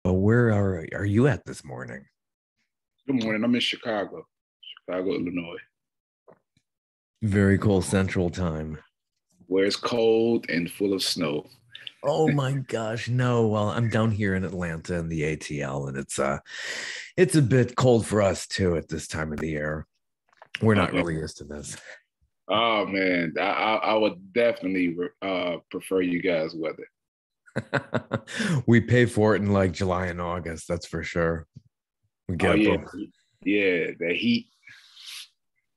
Well, where are you at this morning? Good morning. I'm in Chicago, Illinois, Very cool Central Time. where it's cold and full of snow. Oh my gosh, no. Well, I'm down here in Atlanta in the ATL, and it's a bit cold for us too at this time of the year. We're Oh not man, really used to this. oh, man. I would definitely prefer you guys' weather. We pay for it in like July and August, that's for sure. We Oh get up. yeah, yeah. The heat.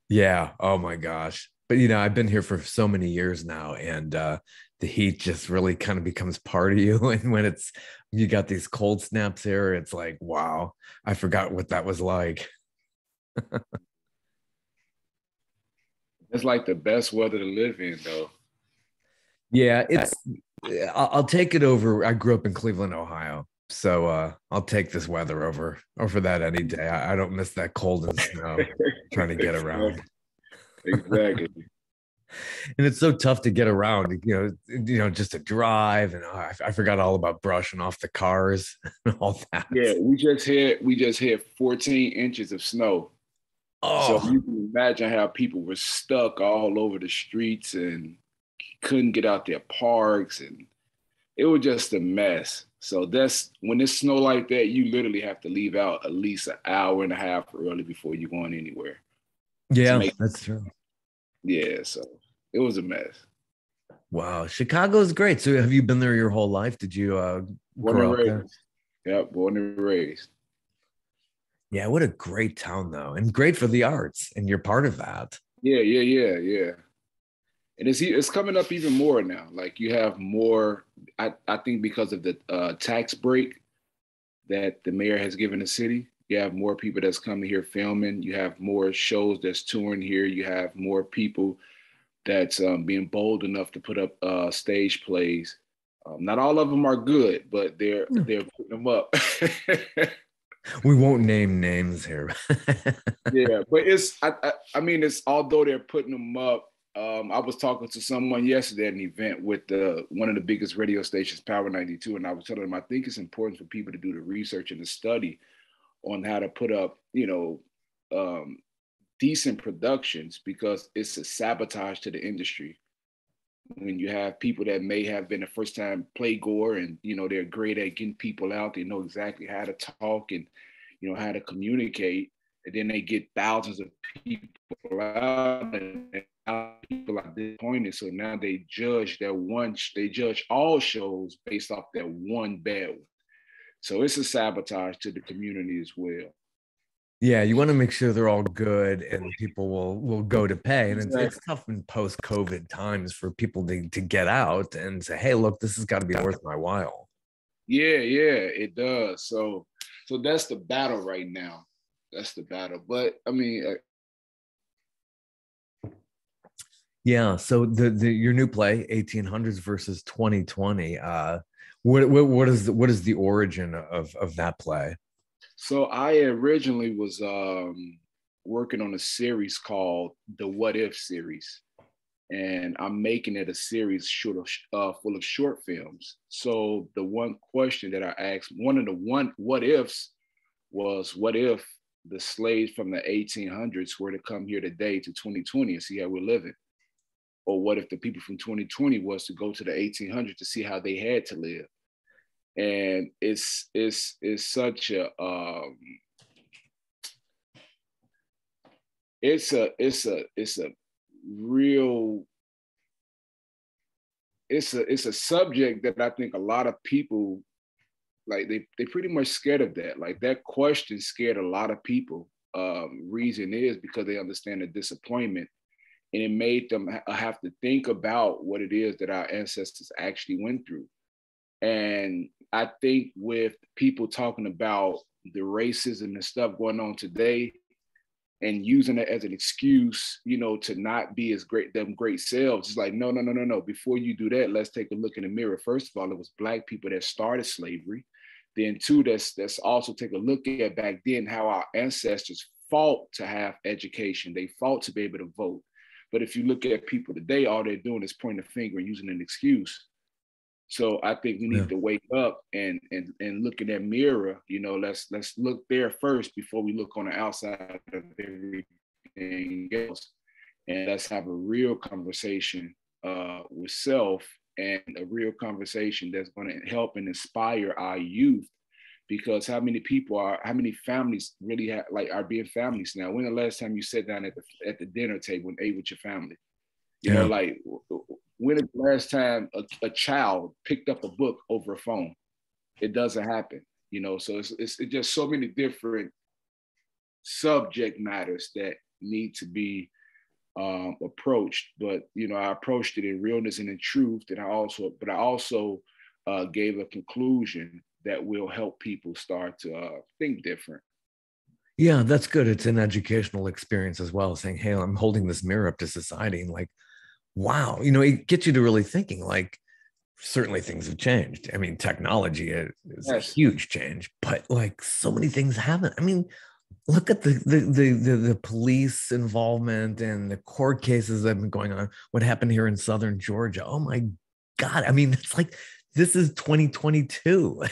Yeah. Oh my gosh. But I've been here for so many years now, and the heat just really kind of becomes part of you. And when you got these cold snaps here, it's like, wow, I forgot what that was like. It's like the best weather to live in, though. Yeah, I'll take it over. I grew up in Cleveland, Ohio. So I'll take this weather over that any day. I don't miss that cold and snow trying to get Exactly. around. Exactly. And it's so tough to get around, just to drive. And I forgot all about brushing off the cars and all that. Yeah, we just hit 14 inches of snow. So Oh, you can imagine how people were stuck all over the streets and couldn't get out their parks, and it was just a mess. So that's when it's snow like that, you literally have to leave out at least an hour and a half early before you're going anywhere to yeah, make. that's true. Yeah, so it was a mess. Wow, Chicago's great. So have you been there your whole life? Did you Born grow and up there? raised. Yeah, born and raised. Yeah, what a great town though, and great for the arts, and you're part of that. Yeah, yeah, yeah, yeah. And it's coming up even more now. Like you have more. I think because of the tax break that the mayor has given the city. You have more people that's coming here filming. You have more shows that's touring here. You have more people that's being bold enough to put up stage plays. Not all of them are good, but they're putting them up. We won't name names here. Yeah, but I mean, it's although they're putting them up. I was talking to someone yesterday at an event with one of the biggest radio stations, Power 92, and I was telling them I think it's important for people to do the research and the study on how to put up, decent productions because it's a sabotage to the industry. When you have people that may have been a first time playgoer and they're great at getting people out, they know exactly how to talk and how to communicate, and then they get thousands of people out and people are disappointed. So now they judge all shows based off that one bad one. So it's a sabotage to the community as well. Yeah, you want to make sure they're all good and people will go to pay. And it's Exactly. tough in post-COVID times for people to get out and say, hey, look, this has got to be worth my while. Yeah, yeah, it does. So that's the battle right now. That's the battle. But I mean, Yeah. So the your new play, 1800s versus 2020. What is the origin of that play? so I originally was working on a series called the What If series, and I'm making it a series full of short films. So the one question that I asked, one of the one what ifs was, what if the slaves from the 1800s were to come here today to 2020 and see how we're living? Or what if the people from 2020 was to go to the 1800s to see how they had to live? And it's such a it's a real it's a subject that I think a lot of people like they pretty much scared of that. Like that question scared a lot of people. Reason is because they understand the disappointment, and it made them have to think about what it is that our ancestors actually went through. And I think with people talking about the racism and stuff going on today and using it as an excuse, to not be as great selves, it's like, no, no, no, no, no. Before you do that, let's take a look in the mirror. First of all, it was Black people that started slavery. Then two, that's also take a look at back then how our ancestors fought to have education. They fought to be able to vote. But if you look at people today, all they're doing is pointing a finger and using an excuse. So I think we Yeah. need to wake up and look in that mirror. You know, let's look there first before we look on the outside of everything else, and let's have a real conversation with self, and a real conversation that's going to help and inspire our youth. Because how many families really have, like, are being families now? When the last time you sat down at the dinner table and ate with your family? You know, Yeah. like, when is the last time a child picked up a book over a phone? It doesn't happen. You know, so it's just so many different subject matters that need to be approached. But you know, I approached it in realness and in truth. And I also gave a conclusion that will help people start to think different. Yeah, that's good. It's an educational experience as well, saying, hey, I'm holding this mirror up to society and like, wow, it gets you to really thinking like, certainly things have changed. I mean, technology is a Yes, huge change, but like so many things haven't. I mean, look at the police involvement and the court cases that have been going on. What happened here in southern Georgia? Oh my God. I mean, it's like this is 2022.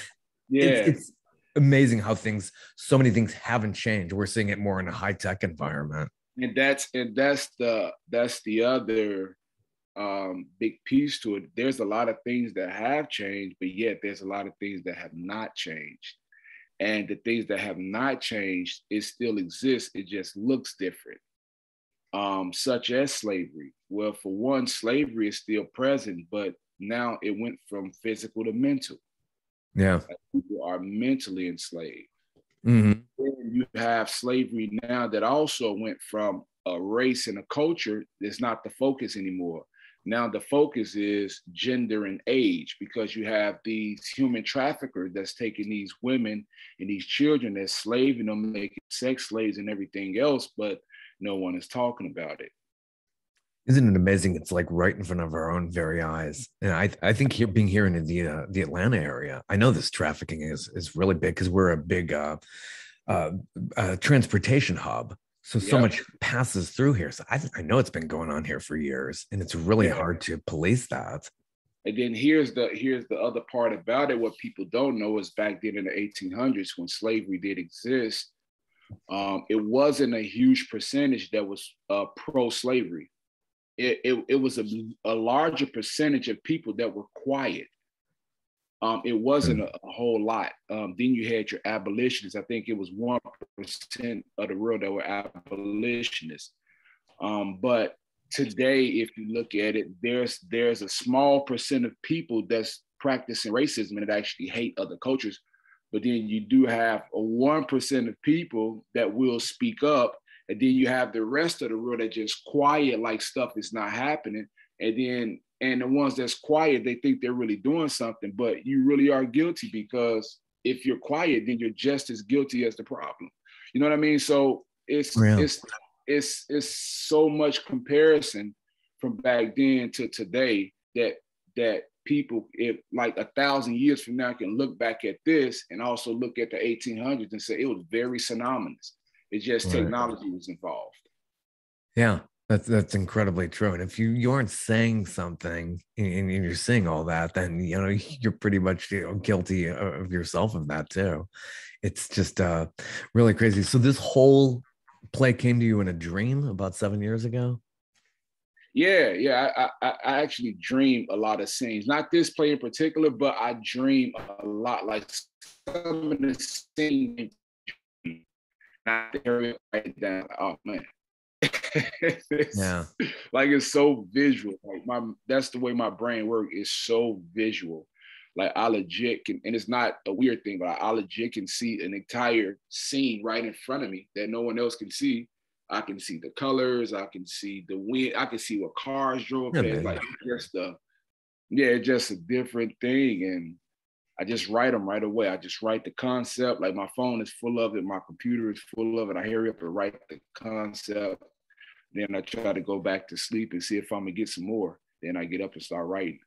yeah, It's amazing how so many things haven't changed. We're seeing it more in a high-tech environment. and that's the other big piece to it. There's a lot of things that have changed, but yet there's a lot of things that have not changed. And the things that have not changed, it still exists. It just looks different. Such as slavery. Well, for one, slavery is still present, but now it went from physical to mental. Yeah. Like, people are mentally enslaved. Mm-hmm. Then you have slavery now that also went from a race and a culture that's not the focus anymore. Now the focus is gender and age, because you have these human traffickers that's taking these women and these children, that's slaving them, making sex slaves and everything else, but no one is talking about it. Isn't it amazing? It's like right in front of our own very eyes. And I think being here in the Atlanta area, I know this trafficking is really big because we're a big uh, transportation hub. So Yep. much passes through here. So I know it's been going on here for years, and it's really Yeah. hard to police that. And then here's the other part about it. What people don't know is back then in the 1800s, when slavery did exist, it wasn't a huge percentage that was pro-slavery. It was a larger percentage of people that were quiet. It wasn't a whole lot. Then you had your abolitionists. I think it was 1% of the world that were abolitionists. But today, if you look at it, there's a small percent of people that's practicing racism and that actually hate other cultures. But then you do have a 1% of people that will speak up. And then you have the rest of the world that just quiet, like stuff is not happening. And the ones that's quiet, they think they're really doing something, but you really are guilty, because if you're quiet, then you're just as guilty as the problem. You know what I mean? So it's Yeah. it's it's so much comparison from back then to today, that people, if like 1,000 years from now, can look back at this and also look at the 1800s and say it was very synonymous. It's just Right. technology was involved. Yeah. That's incredibly true. And if you aren't saying something and you're saying all that, then you're pretty much guilty of yourself of that too. It's just really crazy. So this whole play came to you in a dream about 7 years ago? Yeah. I actually dream a lot of scenes. Not this play in particular, but I dream a lot. Like, some of the scenes, not the area right down. Oh man, it's, Yeah. like, it's so visual. Like, that's the way my brain works. It's so visual. Like, I legit can, and it's not a weird thing, but I legit can see an entire scene right in front of me that no one else can see. I can see the colors. I can see the wind. I can see what cars drove past. Amazing. Like, yeah, just a different thing. And I just write them right away. I just write the concept. Like, my phone is full of it. My computer is full of it. I hurry up and write the concept. Then I try to go back to sleep and see if I'm gonna get some more. Then I get up and start writing.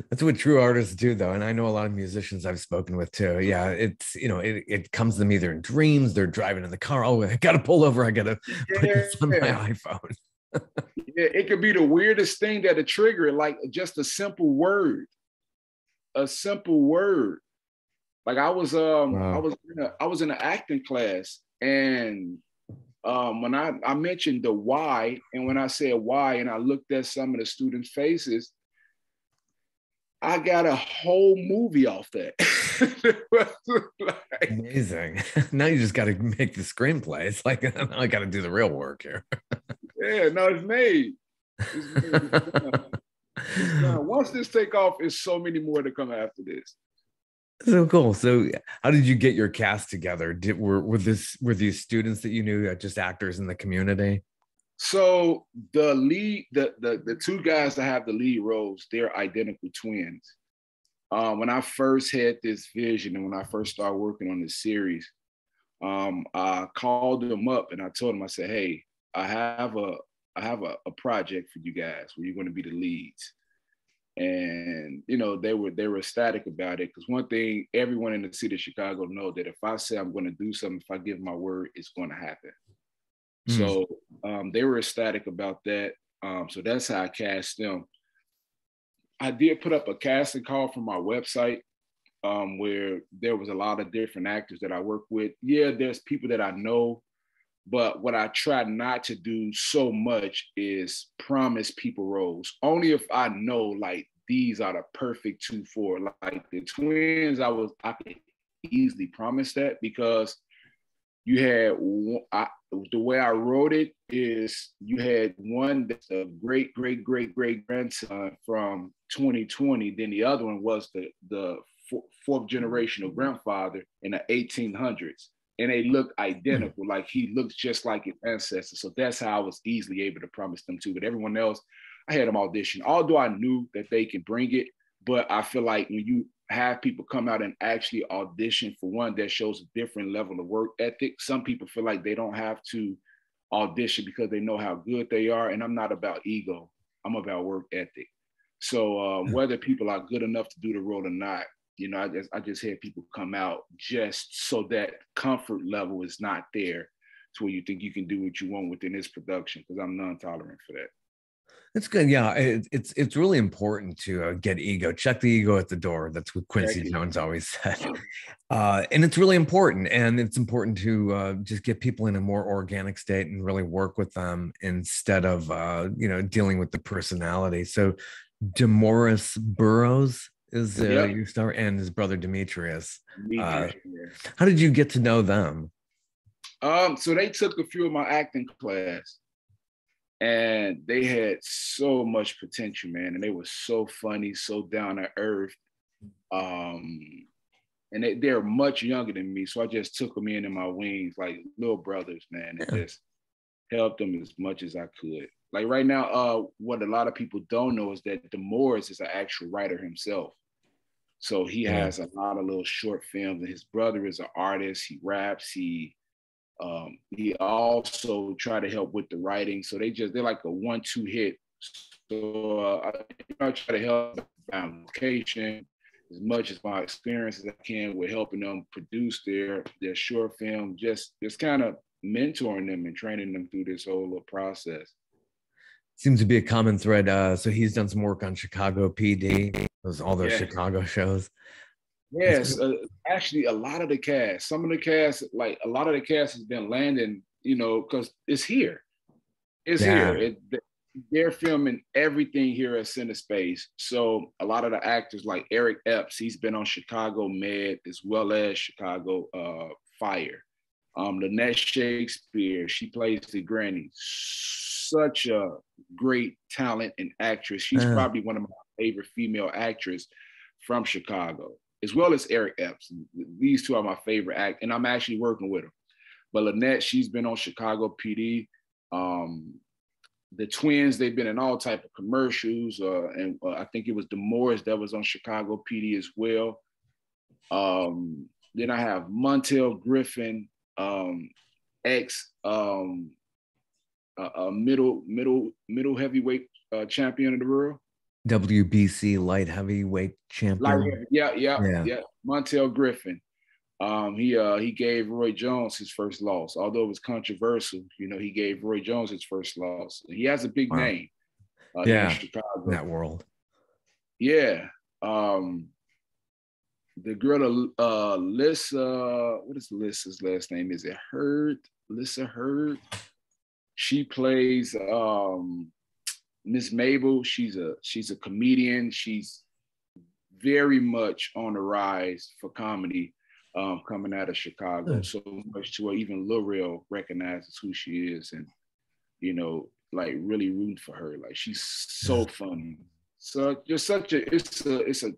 That's what true artists do, though. And I know a lot of musicians I've spoken with too. Yeah, it's it comes to them either in dreams, they're driving in the car. Oh, I gotta pull over, I gotta put Yeah, this on my iPhone. it could be the weirdest thing that'll trigger it, like just a simple word. A simple word. Like I was Wow. I was in an acting class, and when I mentioned the why, and when I said why, and I looked at some of the students' faces, I got a whole movie off that. Like, Amazing. Now you just got to make the screenplay. It's like now I got to do the real work here. yeah, no, it's made. It's made. It's done. It's done. Once this take off, there's so many more to come after this. So cool. So, how did you get your cast together? Were these students that you knew, just actors in the community? So the two guys that have the lead roles, they're identical twins. When I first had this vision and when I first started working on this series, I called them up and I told them, I said, "Hey, I have a project for you guys where you're going to be the leads." And they were ecstatic about it, because one thing everyone in the city of Chicago know, that if I say I'm going to do something, if I give my word, it's going to happen. Mm. So they were ecstatic about that. So that's how I cast them. I did put up a casting call from my website, where there was a lot of different actors that I work with. Yeah, there's people that I know, but what I try not to do so much is promise people roles. Only if I know, like, these are the perfect two for, like the twins. I could easily promise that, because you had the way I wrote it is, you had one that's a great great great great grandson from 2020. Then the other one was the fourth generational grandfather in the 1800s, and they look identical. Like, he looks just like his ancestors. So that's how I was easily able to promise them too. But everyone else, I had them audition. Although I knew that they could bring it, but I feel like when you have people come out and actually audition for one, that shows a different level of work ethic. Some people feel like they don't have to audition because they know how good they are. And I'm not about ego. I'm about work ethic. So whether people are good enough to do the role or not, I just had people come out just so that comfort level is not there to where you think you can do what you want within this production, because I'm non-tolerant for that. That's good. Yeah, it's really important to get ego. Check the ego at the door. That's what Quincy Exactly. Jones always said. And it's really important. And it's important to just get people in a more organic state and really work with them instead of dealing with the personality. So Demoris Burrows is Yep. your star, and his brother Demetrius. Uh, Demetrius. Yeah. how did you get to know them? So they took a few of my acting class, and they had so much potential, man. And they were so funny, so down to earth. Um, and they're much younger than me. So I just took them in my wings, like little brothers, man, and Yeah. just helped them as much as I could. Like right now, what a lot of people don't know is that Demores is an actual writer himself. So he Yeah. has a lot of little short films, and his brother is an artist. He raps. He also try to help with the writing. So they're like a 1-2 hit. So I try to help them location as much as my experience as I can with helping them produce their short film, just kind of mentoring them and training them through this whole little process. Seems to be a common thread. So he's done some work on Chicago PD, all those Yeah. Chicago shows. That's Yes, actually, a lot of the cast, like a lot of the cast has been landing, because it's here. It's here. yeah. They're filming everything here at Center Space. So a lot of the actors, like Eric Epps, he's been on Chicago Med as well as Chicago Fire. Lynette Shakespeare, she plays the granny. Such a great talent and actress. She's Uh, probably one of my favorite female actresses from Chicago, as well as Eric Epps. These two are my favorite act, and I'm actually working with them. But Lynette, she's been on Chicago PD. The twins, they've been in all type of commercials, and I think it was Demores that was on Chicago PD as well. Then I have Montel Griffin, ex middle heavyweight champion of the world. WBC light heavyweight Like, champion. yeah, Yeah. Montel Griffin. He gave Roy Jones his first loss, although it was controversial. You know, he gave Roy Jones his first loss. He has a big Wow. name here in Yeah. In Chicago. that world. Yeah. The girl, Lissa, what is Lissa's last name? Is it Hurd? Lissa Hurd. She plays Miss Mabel. She's a comedian. She's very much on the rise for comedy, coming out of Chicago. So much to where even Lil Rel recognizes who she is, and like really rooting for her. Like she's so funny. So just it's a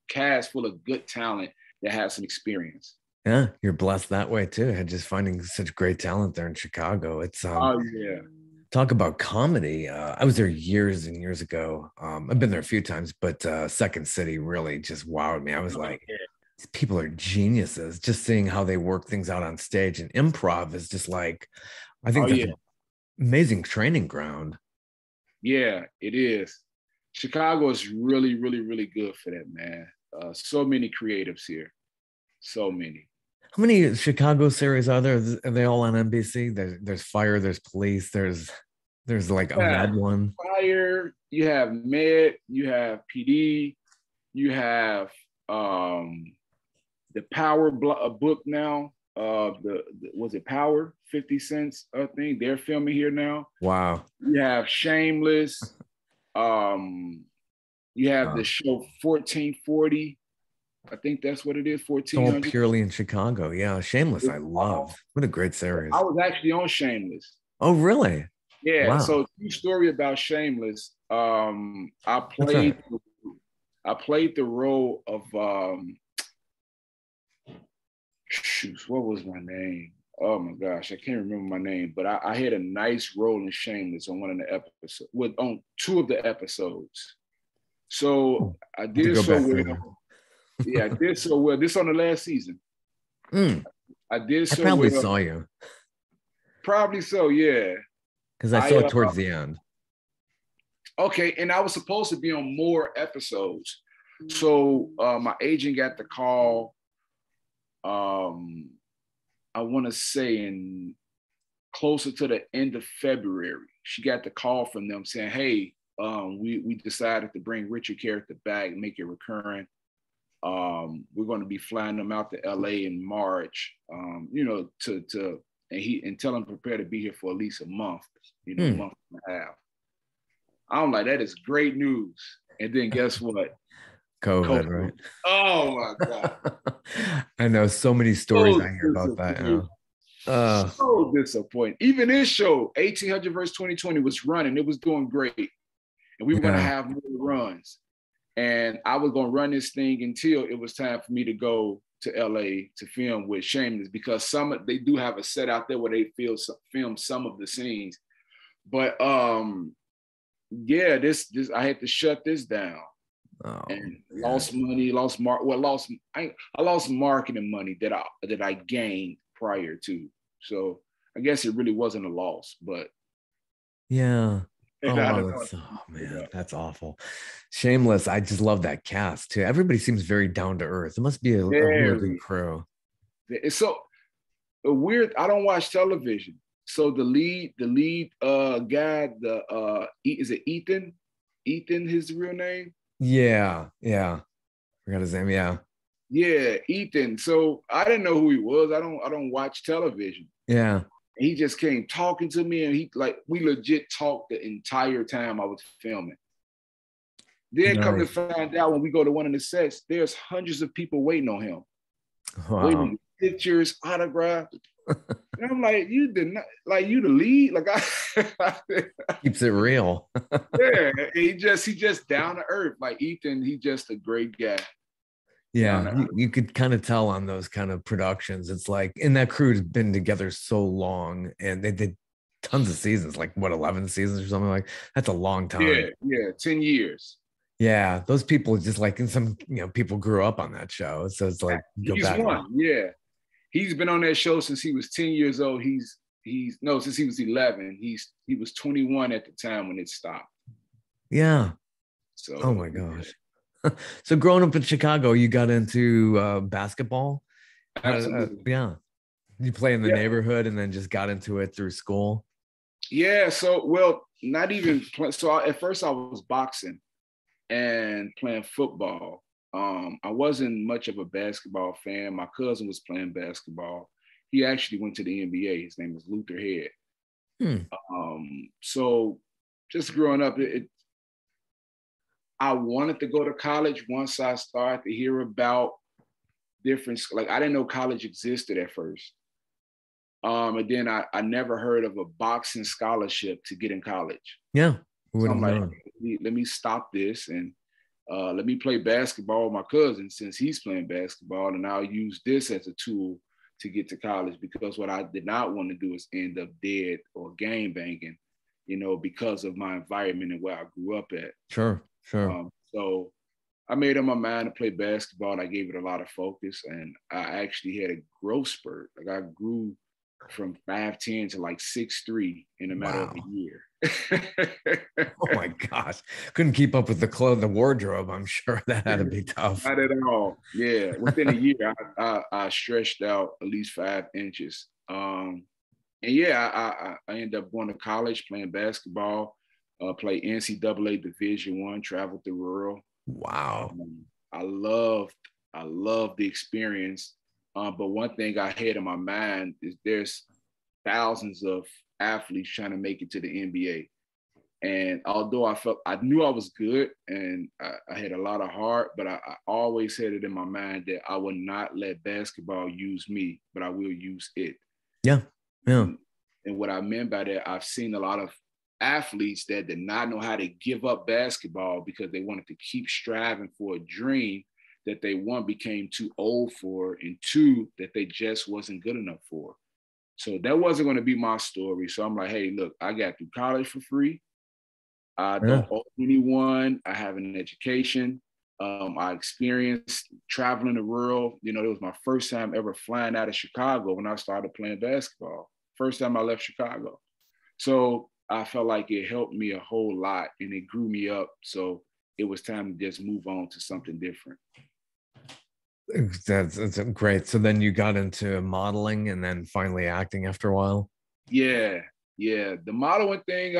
cast full of good talent that has some experience. Yeah, you're blessed that way too. And just finding such great talent there in Chicago. It's Oh yeah. talk about comedy. I was there years and years ago. I've been there a few times, but Second City really just wowed me. I was like, these people are geniuses. Just seeing how they work things out on stage, and improv is just like, I think that's an amazing training ground. Yeah, it is. Chicago is really, really, really good for that, man. So many creatives here. So many. How many Chicago series are there? Are they all on NBC? There's Fire, there's Police, there's like a Med one. Fire, you have Med, you have PD, you have the Power book now. Was it Power? 50 Cents, I think they're filming here now. Wow. You have Shameless. You have the show 1440. I think that's what it is. 1400. It's all purely in Chicago. Yeah, Shameless. I love. What a great series. I was actually on Shameless. Oh, really? Yeah. Wow. So true story about Shameless. I played the role of what was my name? Oh my gosh, I can't remember my name, but I had a nice role in Shameless on one of the episodes, on two of the episodes. So I did so well. Yeah, I did so well. This on the last season. I did so well. I probably saw you. Probably so, yeah. Because I saw it towards the end. Okay, and I was supposed to be on more episodes. So my agent got the call. I want to say in closer to the end of February, she got the call from them saying, "Hey, we decided to bring Richard character back and make it recurrent. We're going to be flying them out to LA in March, and tell them prepare to be here for at least a month, a month and a half." I'm like, that is great news. And then guess what? COVID, right? Oh my God. I know so many stories I hear about that. So disappointing. Even this show, 1800 versus 2020, was running. It was doing great. And we were going to have more runs. And I was going to run this thing until it was time for me to go to LA to film with Shameless, because they do have a set out there where they film some of the scenes. But this I had to shut this down. And lost money, I lost marketing money that I gained prior to. So I guess it really wasn't a loss, but yeah. Man, that's awful. Shameless. I just love that cast too. Everybody seems very down to earth. It must be a really good crew. It's so weird. I don't watch television. So the lead guy, is it Ethan? Ethan, his real name? Yeah. Forgot his name. Yeah, Ethan. So I didn't know who he was. I don't watch television. Yeah. He just came talking to me, and we legit talked the entire time I was filming. Then come to find out, when we go to one of the sets, there's hundreds of people waiting on him. Wow. Waiting for pictures, autographs. And I'm like, you did not, like, you the lead? Like, keeps it real. Yeah, he just down to earth. Like Ethan, he just a great guy. Yeah, you could kind of tell on those kind of productions. It's like, and that crew's been together so long, and they did tons of seasons, like what, 11 seasons or something like. That's a long time. Yeah, 10 years. Yeah, those people just like, in some, people grew up on that show, so it's like, he's one. Yeah, he's been on that show since he was 10 years old. Since he was 11. He was 21 at the time when it stopped. Yeah. So, oh my gosh. So growing up in Chicago, you got into basketball? Absolutely. Yeah. You play in the Yeah. neighborhood and then just got into it through school. Yeah. So, well, not even play, so at first I was boxing and playing football. I wasn't much of a basketball fan. My cousin was playing basketball. He actually went to the NBA. His name is Luther Head. Hmm. So just growing up, I wanted to go to college once I started to hear about different, like I didn't know college existed at first. And then I never heard of a boxing scholarship to get in college. Yeah. Who So would I'm have like, known? let me stop this and let me play basketball with my cousin since he's playing basketball, and I'll use this as a tool to get to college, because what I did not want to do is end up dead or gang banging, because of my environment and where I grew up at. Sure. Sure. So I made up my mind to play basketball. And I gave it a lot of focus, and I actually had a growth spurt. Like I grew from 5'10" to like 6'3" in a matter of a Wow. year. Oh my gosh. Couldn't keep up with the wardrobe. I'm sure that had to be tough. Not at all. Yeah, within a year, I stretched out at least 5 inches. And yeah, I ended up going to college, playing basketball, played NCAA Division I, traveled the rural. Wow. I loved the experience. But one thing I had in my mind is there's thousands of athletes trying to make it to the NBA. And although I knew I was good and I had a lot of heart, but I always had it in my mind that I would not let basketball use me, but I will use it. Yeah. Yeah. And what I meant by that, I've seen a lot of athletes that did not know how to give up basketball because they wanted to keep striving for a dream that they, one, became too old for, and two, that they just wasn't good enough for. So that wasn't going to be my story. So I'm like, hey, look, I got through college for free. I Yeah. don't owe anyone. I have an education. I experienced traveling the world. It was my first time ever flying out of Chicago when I started playing basketball. First time I left Chicago. So I felt like it helped me a whole lot and it grew me up. So it was time to just move on to something different. That's great. So then you got into modeling and then finally acting after a while. Yeah, yeah. The modeling thing,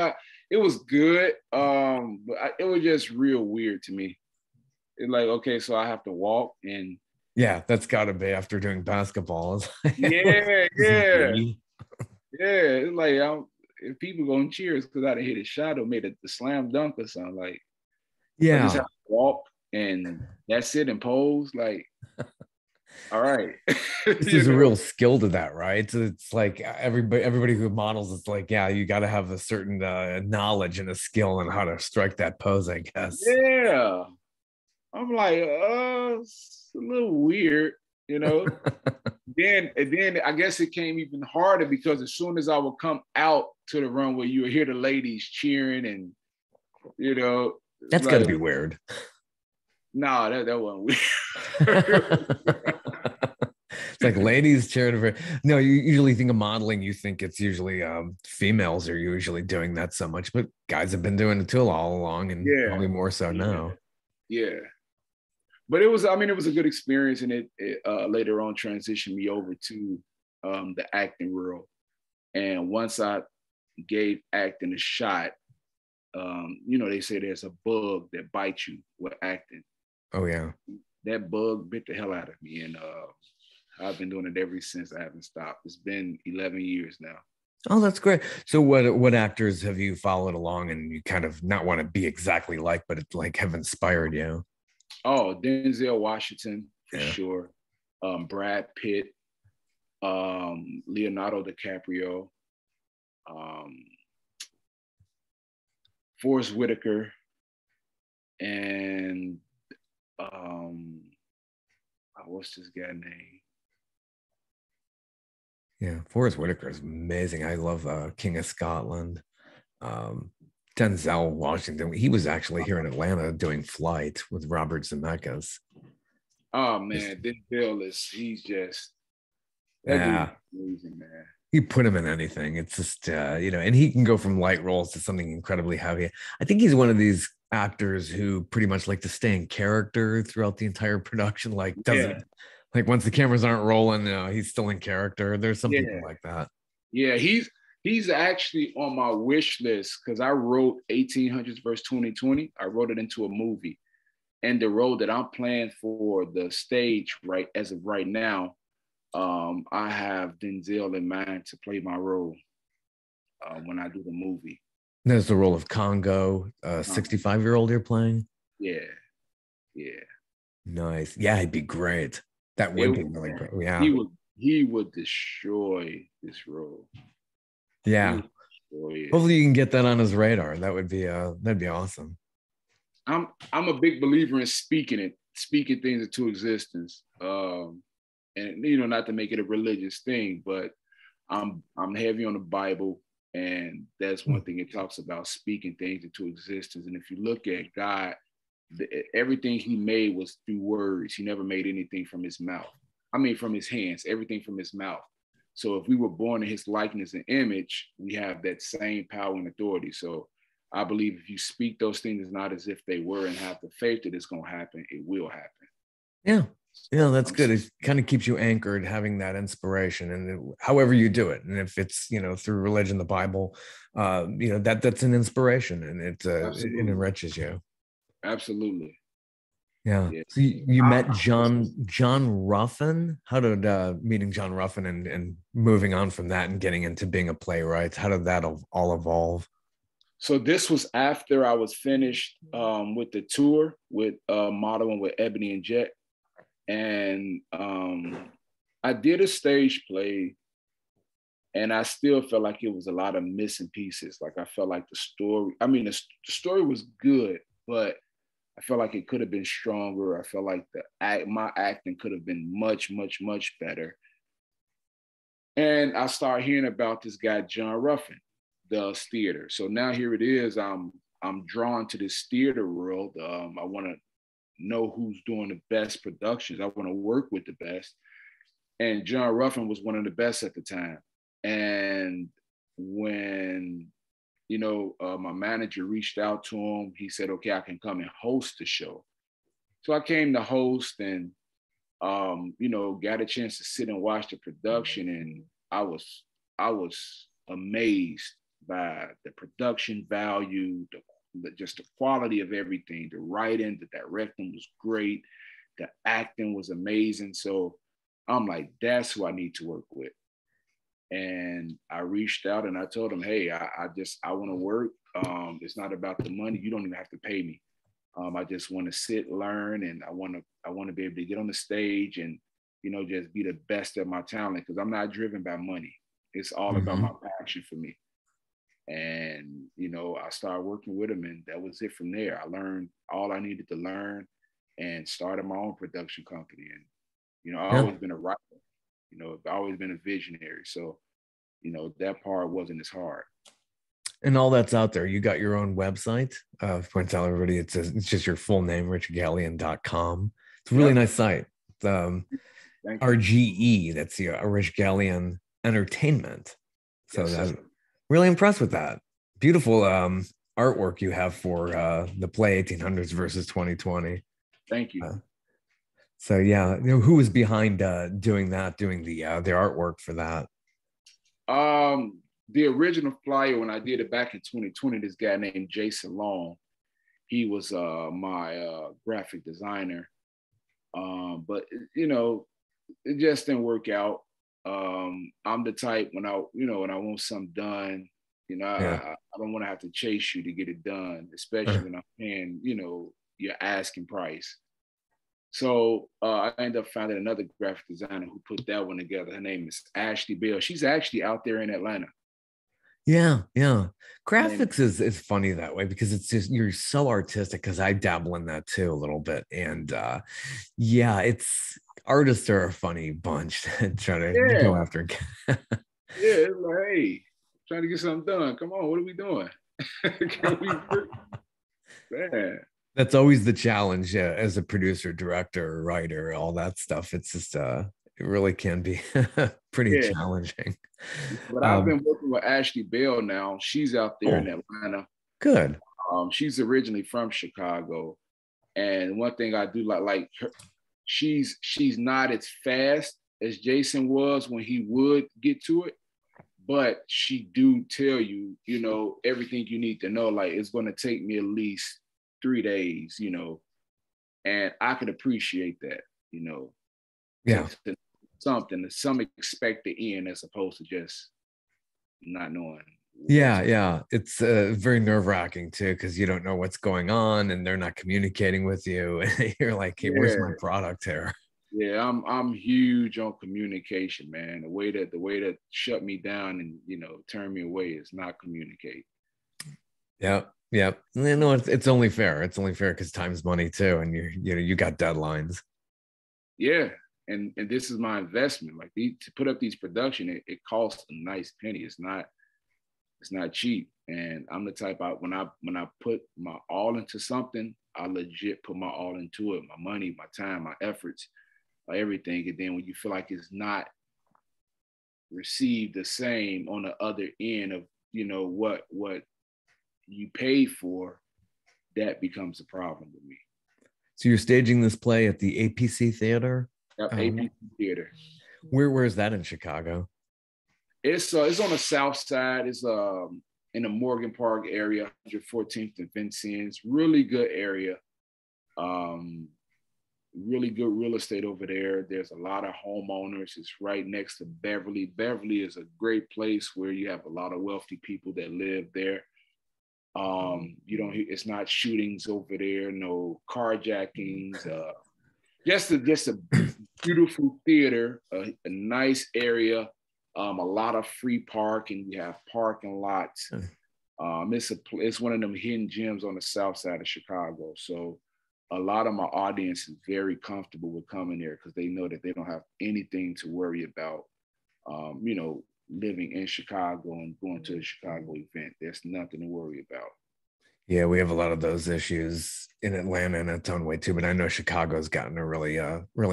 it was good, but it was just real weird to me. It's like, okay, so I have to walk and Yeah, that's got to be after doing basketball. yeah, yeah, Me. yeah. It's like if people gonna cheer, it's because I done hit a shot or made the slam dunk or something. Like I just Yeah. have to walk and that's it and pose. Like, all right, There's a real skill to that, right? So it's like everybody who models, it's like, yeah, you got to have a certain knowledge and a skill on how to strike that pose, I guess. Yeah. I'm like, it's a little weird, you know. Then I guess it came even harder because as soon as I would come out to the runway, you would hear the ladies cheering and That's got to like, be weird. no, that wasn't weird. It's like ladies cheering for. No, you usually think of modeling, you think it's usually females are usually doing that so much, but guys have been doing it too all along, and Yeah, probably more so yeah, now. yeah. But it was a good experience, and it later on transitioned me over to the acting world. And once I gave acting a shot, they say there's a bug that bites you with acting. Oh yeah. That bug bit the hell out of me, and I've been doing it ever since. I haven't stopped. It's been 11 years now. Oh, that's great. So what actors have you followed along and you kind of not want to be exactly like, but it like have inspired you? Oh, Denzel Washington for Yeah. sure. Brad Pitt, Leonardo DiCaprio, um, Forrest Whitaker, and what's this guy name? Yeah. Forrest Whitaker is amazing. I love King of Scotland. Um, Denzel Washington. He was actually here in Atlanta doing Flight with Robert Zemeckis. Oh Just- man, he's just that dude is yeah. amazing, man. You put him in anything. It's just and he can go from light roles to something incredibly heavy. I think he's one of these actors who pretty much like to stay in character throughout the entire production, like Yeah, doesn't Like once the cameras aren't rolling, he's still in character. There's some people Yeah, like that. yeah. He's actually on my wish list because I wrote 1800s verse 2020. I wrote it into a movie, and the role that I'm playing for the stage right as of right now, I have Denzel in mind to play my role when I do the movie. There's the role of Congo, a Um, 65-year-old you're playing. yeah, yeah. Nice. Yeah, he'd be great. That It would be was, really man, great. Yeah. he would destroy this role. He Yeah. would destroy it. Hopefully you can get that on his radar. That'd be awesome. I'm a big believer in speaking things into existence. And not to make it a religious thing, but I'm heavy on the Bible, and that's one thing it talks about, speaking things into existence. And if you look at God, everything he made was through words. He never made anything from his mouth. I mean, from his hands, everything from his mouth. So if we were born in his likeness and image, we have that same power and authority. So I believe if you speak those things not as if they were and have the faith that it's going to happen, it will happen. Yeah. Yeah, So that's good. It kind of keeps you anchored, having that inspiration, and however you do it. And if it's, through religion, the Bible, that's an inspiration, and it absolutely, enriches you. absolutely, Yeah. yeah. So you met I, John Ruffin. How did meeting John Ruffin and moving on from that and getting into being a playwright? How did that all evolve? so this was after I was finished with the tour with modeling with Ebony and Jet, and I did a stage play, and I still felt like it was a lot of missing pieces. Like I felt like the story. I mean, the story was good, but I felt like it could have been stronger. I felt like my acting could have been much, much, much better. And I started hearing about this guy John Ruffin does theater. So now here it is. I'm drawn to this theater world. I want to know who's doing the best productions. I want to work with the best. And John Ruffin was one of the best at the time. And when my manager reached out to him, he said, "Okay, I can come and host the show." So I came to host, and got a chance to sit and watch the production, and I was amazed by the production value, just the quality of everything. The writing, the directing was great, the acting was amazing. So I'm like, that's who I need to work with. And I reached out and I told him, hey, I want to work. It's not about the money. You don't even have to pay me. I just want to sit, learn, and I want to be able to get on the stage and just be the best at my talent, because I'm not driven by money. It's all about my Hmm. passion for me. And I started working with him, and that was it from there. I learned all I needed to learn and started my own production company. And I've Yeah. always been a writer. I've always been a visionary. So that part wasn't as hard. And all that's out there. You got your own website. Want to tell everybody it's just your full name, richardgallion.com. It's a really Yep. nice site. Um, Thank you. RGE, that's the Rich Gallion Entertainment. So Yes, that really impressed with that. Beautiful artwork you have for the play 1800s versus 2020. thank you. Uh, so yeah, who was behind doing the artwork for that? The original flyer, when I did it back in 2020, this guy named Jason Long, he was my graphic designer. But it just didn't work out. I'm the type when I want something done, Yeah. I don't want to have to chase you to get it done, Uh, especially when I'm paying, your asking price. So I ended up finding another graphic designer who put that one together. Her name is Ashley Bell. She's actually out there in Atlanta. Yeah, yeah. Her name, Graphics is funny that way because it's just you're so artistic because I dabble in that too a little bit. And yeah, it's artists are a funny bunch to try to go yeah, after. yeah. It's like, hey, trying to get something done. Come on, what are we doing? Can we work? Man. That's always the challenge, yeah, as a producer, director, writer, all that stuff. It's just it really can be pretty Yeah. challenging. But I've Um, been working with Ashley Bell now. She's out there in cool. Atlanta. Good. She's originally from Chicago. And one thing I do like her, she's not as fast as Jason was when he would get to it, but she do tell you, you know, everything you need to know. Like, it's going to take me at least 3 days, you know, and I could appreciate that, you know, Yeah. something, some expect the end as opposed to just not knowing. Yeah. It's very nerve-wracking too, because you don't know what's going on and they're not communicating with you. You're like, hey, where's my Yeah. product here? Yeah, I'm huge on communication, man. The way that shut me down and, you know, turn me away is not communicate. Yeah. You know, it's only fair. It's only fair because time's money too, and you got deadlines. Yeah, and this is my investment. Like, to put up these production, it costs a nice penny. It's not cheap. And I'm the type, when I put my all into something, I legit put my all into it. My money, my time, my efforts, everything. And then when you feel like it's not received the same on the other end of, you know, what you paid for, that becomes a problem with me. So you're staging this play at the APC Theater. Yep, APC Theater. Where is that in Chicago? It's on the south side. It's in the Morgan Park area, 114th and Vincennes. Really good area. Really good real estate over there. There's a lot of homeowners. It's right next to Beverly. Beverly is a great place where you have a lot of wealthy people that live there. It's not shootings over there, no carjackings. Just a beautiful theater, a nice area, a lot of free parking. We have parking lots. It's one of them hidden gems on the south side of Chicago. So a lot of my audience is very comfortable with coming there because they know that they don't have anything to worry about. You know, living in Chicago and going to a Chicago event. There's nothing to worry about. Yeah, we have a lot of those issues in Atlanta in its own way too, but I know Chicago's gotten a really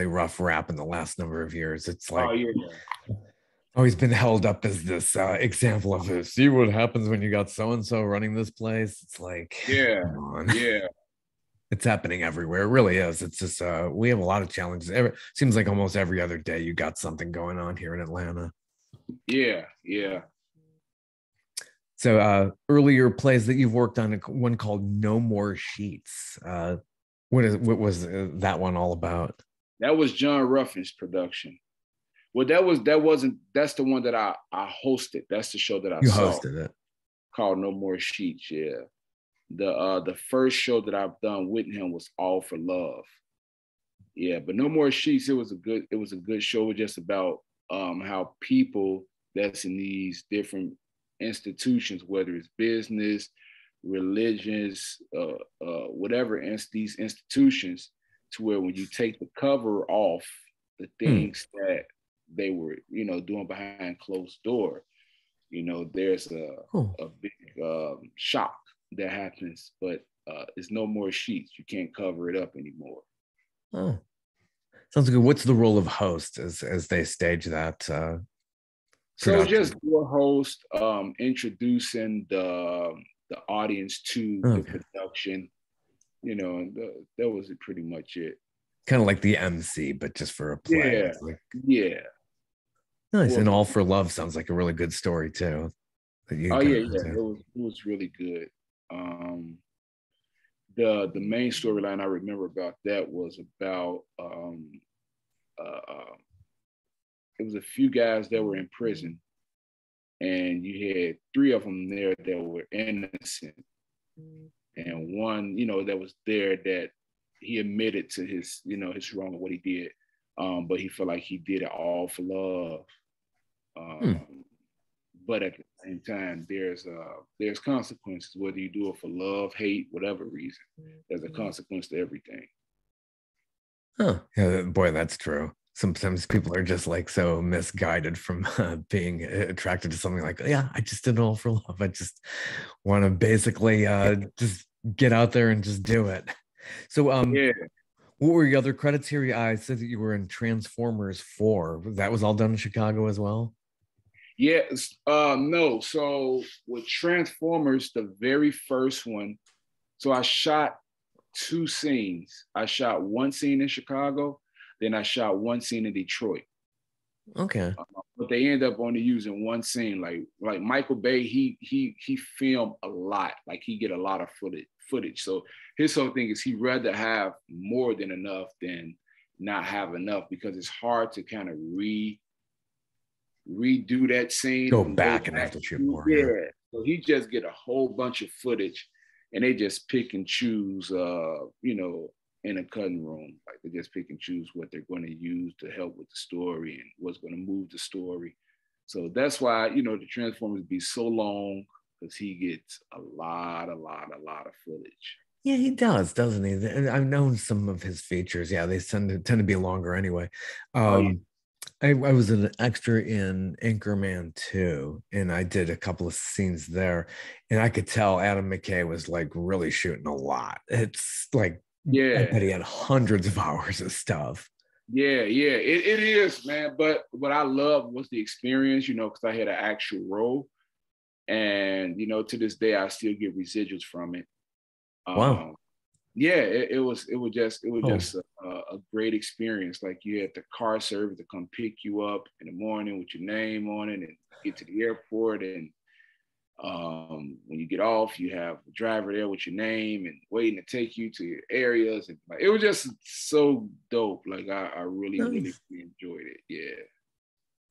rough rap in the last number of years. It's like, oh yeah, always been held up as this example of it. See what happens when you got so and so running this place. It's like, yeah, come on. yeah. It's happening everywhere. It really is. It's just we have a lot of challenges. Seems like almost every other day you got something going on here in Atlanta. Yeah. So earlier plays that you've worked on, one called No More Sheets. What was that one all about? That was John Ruffin's production. Well, that's the one that I hosted. That's the show that I You saw hosted it. called No More Sheets. Yeah. The first show that I've done with him was All for Love. Yeah, but No More Sheets, it was a good show, just about how people that's in these different institutions, whether it's business, religions, whatever, these institutions, to where when you take the cover off, the things that they were, you know, doing behind closed door, you know, there's a big shock that happens, but it's no more sheets. You can't cover it up anymore. Oh, sounds good. What's the role of host as they stage that? So just your host, introducing the audience to the production, you know, and that was pretty much it. Kind of like the MC, but just for a play. Yeah, yeah. Nice. And All for Love sounds like a really good story too. Oh yeah. It was really good. The main storyline I remember about that was about it was a few guys that were in prison, and you had 3 of them there that were innocent, and one, you know, that was there that he admitted to his, you know, his wrong of what he did, but he felt like he did it all for love. But at the same time, there's consequences, whether you do it for love, hate, whatever reason. There's a consequence to everything. Oh, yeah, boy, that's true. Sometimes people are just like so misguided from being attracted to something like, yeah, I just did it all for love. I just want to basically just get out there and just do it. So, yeah. What were your other credits here? I said that you were in Transformers 4. That was all done in Chicago as well? Yes. No. So with Transformers, the very first one, so I shot 2 scenes. I shot one scene in Chicago. Then I shot one scene in Detroit. Okay. But they end up only using one scene. Like Michael Bay, he filmed a lot. Like he get a lot of footage. So his whole thing is he'd rather have more than enough than not have enough, because it's hard to kind of redo that scene Go and go back and have back. to shoot more. Yeah. Yeah. So he just get a whole bunch of footage, and they just pick and choose, in a cutting room. Like they just pick and choose what they're going to use to help with the story and what's going to move the story. So that's why, the Transformers be so long, because he gets a lot of footage. Yeah, he does, doesn't he? And I've known some of his features. Yeah, they tend to be longer anyway. Oh yeah. I was an extra in Anchorman II, and I did a couple of scenes there, and I could tell Adam McKay was like really shooting a lot. It's like I Yeah. bet he had hundreds of hours of stuff. Yeah, it is, man. But what I love was the experience, because I had an actual role, and to this day I still get residuals from it. Wow. Yeah, it was Oh, just a great experience. Like you had the car service to come pick you up in the morning with your name on it, and get to the airport, and when you get off, you have a driver there with your name and waiting to take you to your areas. And like, it was just so dope. Like I really, really, nice. really enjoyed it. Yeah.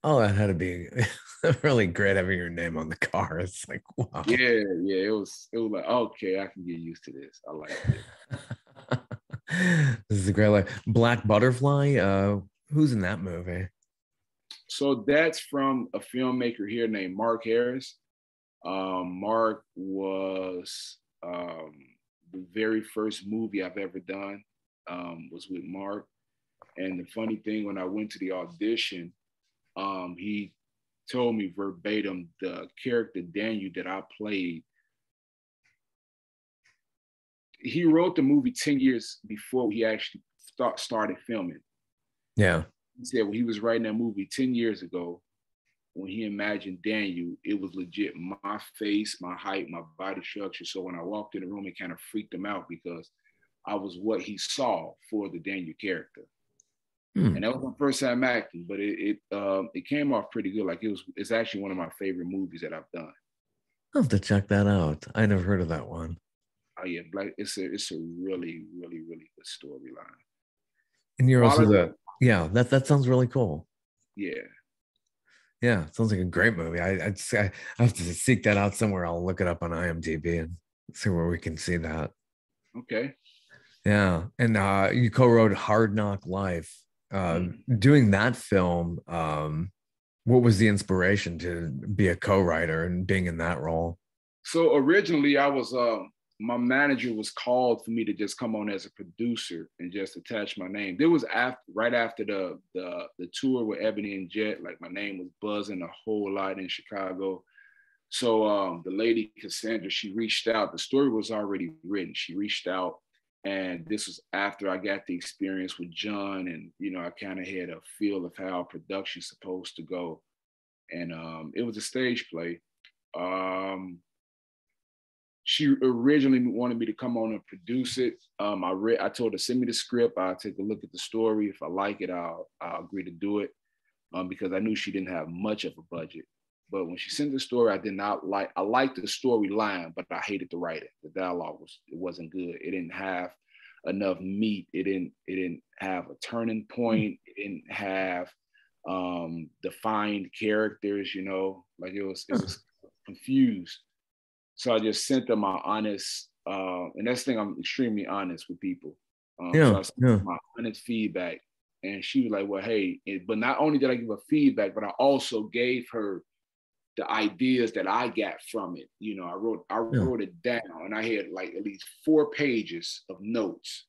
Oh, that had to be really great having your name on the car. It's like, wow. Yeah. It was like, okay, I can get used to this. I like it. This is a great life. Black Butterfly. Who's in that movie? So that's from a filmmaker here named Mark Harris. Mark was the very first movie I've ever done, was with Mark. And the funny thing, when I went to the audition, he told me verbatim the character Daniel that I played. He wrote the movie 10 years before he actually started filming. Yeah. He said when he was writing that movie 10 years ago, when he imagined Daniel, it was legit my face, my height, my body structure. So when I walked in the room, it kind of freaked him out, because I was what he saw for the Daniel character. And that was my first time acting, but it came off pretty good. Like it's actually one of my favorite movies that I've done. I'll have to check that out. I never heard of that one. Oh yeah, like it's a really, really, really good storyline. And you're also Quality, yeah, that sounds really cool. yeah. Yeah, sounds like a great movie. I have to seek that out somewhere. I'll look it up on IMDb and see where we can see that. Okay. Yeah. And you co-wrote Hard Knock Life. Doing that film, what was the inspiration to be a co-writer and being in that role? So originally I was my manager was called for me to just come on as a producer and just attach my name. There was right after the tour with Ebony and Jet, like my name was buzzing a whole lot in Chicago. So the lady Cassandra, she reached out. The story was already written. She reached out, and this was after I got the experience with John, and I kind of had a feel of how production's supposed to go. And it was a stage play. She originally wanted me to come on and produce it. I told her, send me the script. I'll take a look at the story. If I like it, I'll agree to do it, because I knew she didn't have much of a budget. But when she sent the story, I liked the storyline, but I hated the writing. The dialogue wasn't good. It didn't have enough meat. It didn't have a turning point. It didn't have defined characters, like it was confused. So I just sent them my honest, and that's the thing, I'm extremely honest with people. So Yeah, I sent yeah. them my honest feedback, and she was like, well, hey, but not only did I give her feedback, but I also gave her the ideas that I got from it. I Yeah. wrote it down, and I had like at least 4 pages of notes.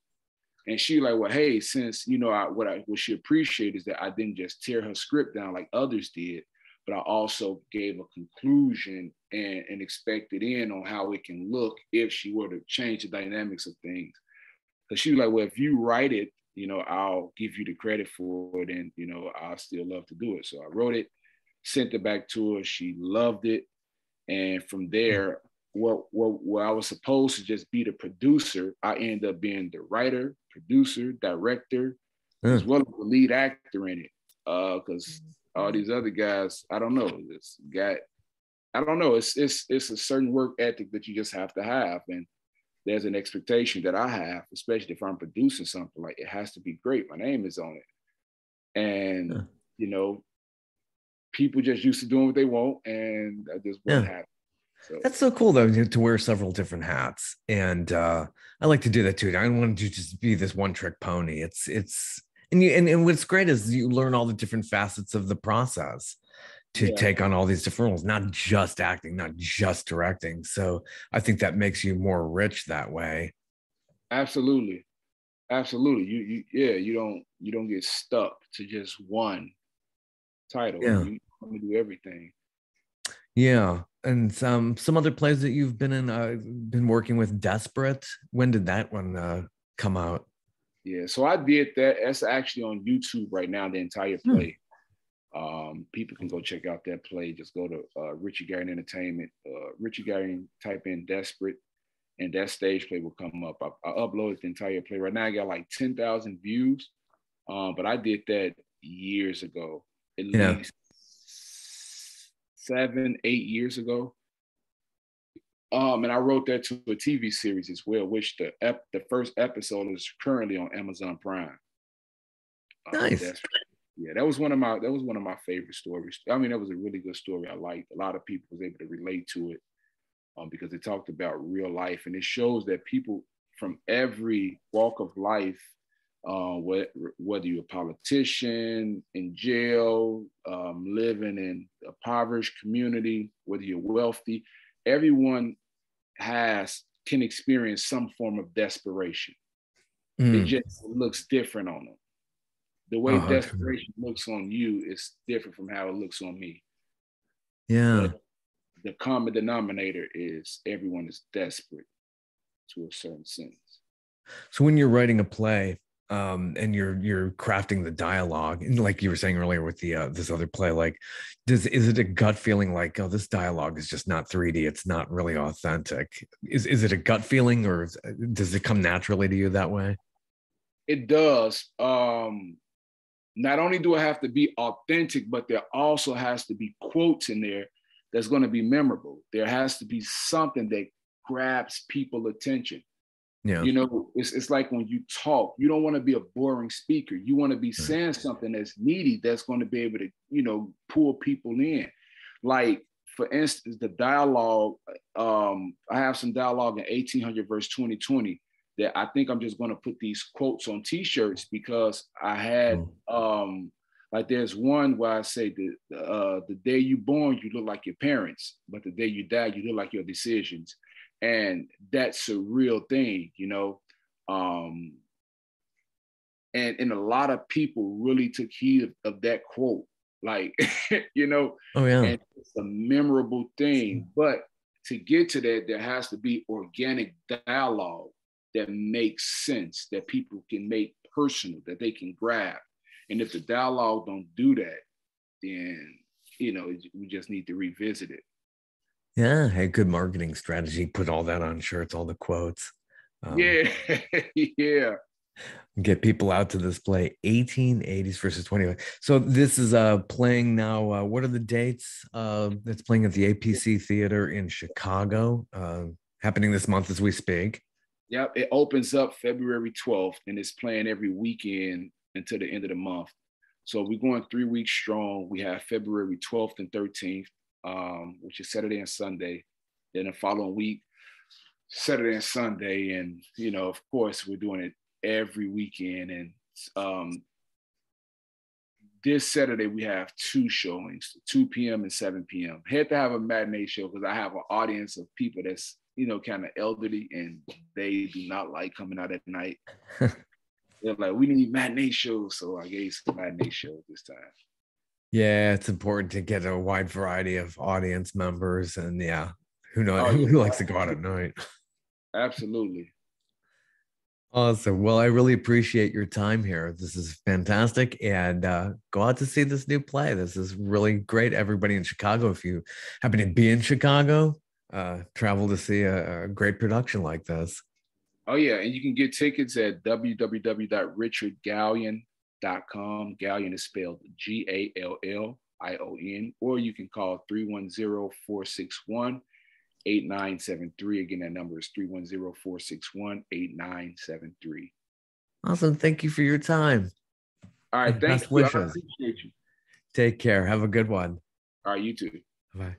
And she like, well, hey, since what she appreciated is that I didn't just tear her script down like others did, but I also gave a conclusion and expected in on how it can look if she were to change the dynamics of things. Because she was like, well, if you write it, I'll give you the credit for it, and I'll still love to do it. So I wrote it, sent it back to her. She loved it, and from there, where I was supposed to just be the producer, I ended up being the writer, producer, director, Huh. as well as the lead actor in it. Because all these other guys, I don't know, this guy, I don't know. It's a certain work ethic that you just have to have, and there's an expectation that I have, especially if I'm producing something, like it has to be great. My name is on it, and Huh. you know, people just used to doing what they want, and that just wasn't Yeah. happening. So That's so cool though, to wear several different hats. And I like to do that too. I don't want to just be this one trick pony. It's and what's great is you learn all the different facets of the process to yeah, take on all these different roles, not just acting, not just directing. So I think that makes you more rich that way. absolutely, absolutely. Yeah, you don't get stuck to just one title. Yeah. You want to do everything. Yeah. And some other plays that you've been in, been working with. Desperate. When did that one come out? Yeah, so I did that. That's actually on YouTube right now. The entire Hmm. play. People can go check out that play. Just go to Richard Gallion Entertainment. Richard Gallion, type in Desperate, and that stage play will come up. I uploaded the entire play. Right now, I got like 10,000 views. But I did that years ago, at Yeah. least 7, 8 years ago. And I wrote that to a TV series as well, which the first episode is currently on Amazon Prime. Nice. That's Yeah, that was one of my favorite stories. I mean, that was a really good story. I liked. A lot of people was able to relate to it, because it talked about real life, and it shows that people from every walk of life, whether you're a politician in jail, living in a impoverished community, whether you're wealthy, everyone can experience some form of desperation. It Mm. just looks different on them. The way Oh, desperation looks on you is different from how it looks on me. yeah. But the common denominator is everyone is desperate to a certain sense. So when you're writing a play, and you're crafting the dialogue, and like you were saying earlier with the this other play, like, is it a gut feeling like, oh, this dialogue is just not 3D, it's not really authentic? Is it a gut feeling, or does it come naturally to you that way? It does. Not only do it have to be authentic, but there also has to be quotes in there that's going to be memorable. There has to be something that grabs people attention. Yeah. It's like when you talk, you don't want to be a boring speaker. You want to be Right. saying something that's meaty, that's going to be able to, pull people in. Like, for instance, the dialogue, I have some dialogue in 1800 verse 2020 that I think I'm just going to put these quotes on t-shirts, because I had, Oh. like, there's one where I say, the day you born, you look like your parents, but the day you die, you look like your decisions. And that's a real thing. And a lot of people really took heed of that quote, like, Oh yeah. and it's a memorable thing. But to get to that, there has to be organic dialogue that makes sense, that people can make personal, that they can grab. And if the dialogue don't do that, then we just need to revisit it. Yeah. Hey, good marketing strategy. Put all that on shirts, all the quotes. Um, Yeah, yeah. get people out to this play. 1880s versus 20. So this is playing now. What are the dates? It's playing at the APC Theater in Chicago, happening this month as we speak. Yep, it opens up February 12th, and it's playing every weekend until the end of the month. So we're going 3 weeks strong. We have February 12th and 13th, which is Saturday and Sunday. Then the following week, Saturday and Sunday. And, of course, we're doing it every weekend. And this Saturday, we have 2 showings, 2 p.m. and 7 p.m. Had to have a matinee show because I have an audience of people that's, kind of elderly, and they do not like coming out at night. They're like, we need matinee shows. So I gave some matinee shows this time. Yeah, it's important to get a wide variety of audience members, and yeah, who knows Oh, who likes yeah, to go out at night. absolutely. Awesome. Well, I really appreciate your time here. This is fantastic. And go out to see this new play. This is really great. Everybody in Chicago, if you happen to be in Chicago, travel to see a great production like this. Oh, yeah. And you can get tickets at www.richardgallion.com. Gallion is spelled Gallion, or you can call 310-461-8973. Again, that number is 310-461-8973. Awesome. Thank you for your time. All right, And thank best you. I wishes. appreciate you. Take care. Have a good one. All right, you too. Bye.